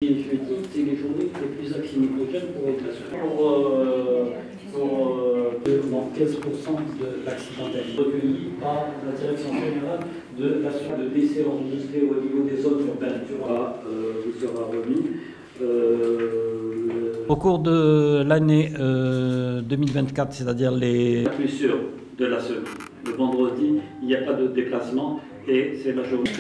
Et jeudi, c'est les journées les plus accidentogènes pour être assuré. Dans 15% de l'accidentalité recueillie par la direction générale de l'assurance de décès enregistrés au niveau des zones urbaines. Vous sera remis. Au cours de l'année 2024, c'est-à-dire les... La plus sûre de la semaine. Le vendredi, il n'y a pas de déplacement et c'est la journée.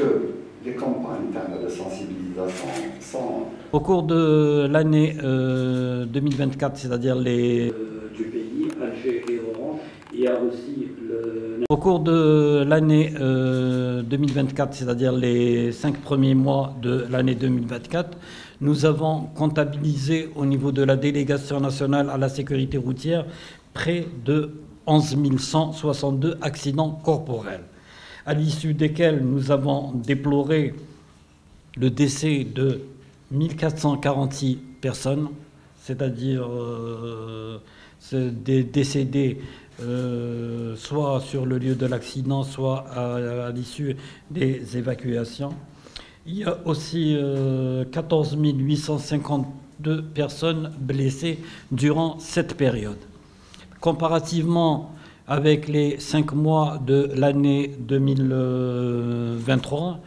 Des campagnes de sensibilisation sont... Au cours de l'année 2024, c'est-à-dire les... du pays, Alger et Oran, il y a aussi le... Au cours de l'année 2024, c'est-à-dire les 5 premiers mois de l'année 2024, nous avons comptabilisé au niveau de la délégation nationale à la sécurité routière près de 11 162 accidents corporels, à l'issue desquels nous avons déploré le décès de 1446 personnes, c'est-à-dire des décédés soit sur le lieu de l'accident, soit à l'issue des évacuations. Il y a aussi 14 852 personnes blessées durant cette période. Comparativement avec les 5 mois de l'année 2023,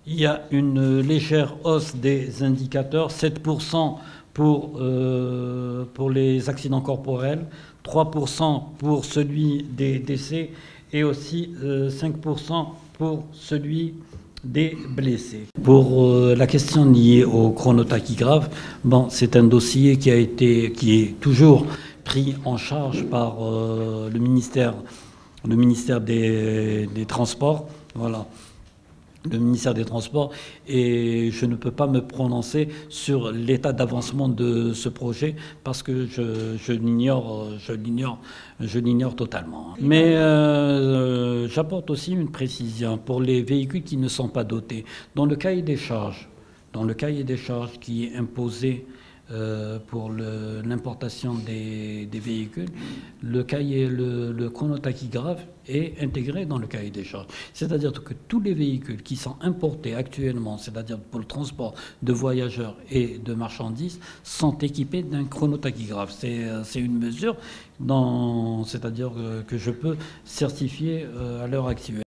il y a une légère hausse des indicateurs, 7% pour les accidents corporels, 3% pour celui des décès et aussi 5% pour celui des blessés. Pour la question liée au chronotachygraphe, c'est un dossier qui est toujours pris en charge par le ministère des Transports, voilà, le ministère des Transports, et je ne peux pas me prononcer sur l'état d'avancement de ce projet parce que je l'ignore totalement. Mais j'apporte aussi une précision pour les véhicules qui ne sont pas dotés. Dans le cahier des charges qui est imposé pour l'importation des véhicules, le chronotachygraphe est intégré dans le cahier des charges. C'est-à-dire que tous les véhicules qui sont importés actuellement, c'est-à-dire pour le transport de voyageurs et de marchandises, sont équipés d'un chronotachygraphe. C'est une mesure c'est-à-dire que je peux certifier à l'heure actuelle.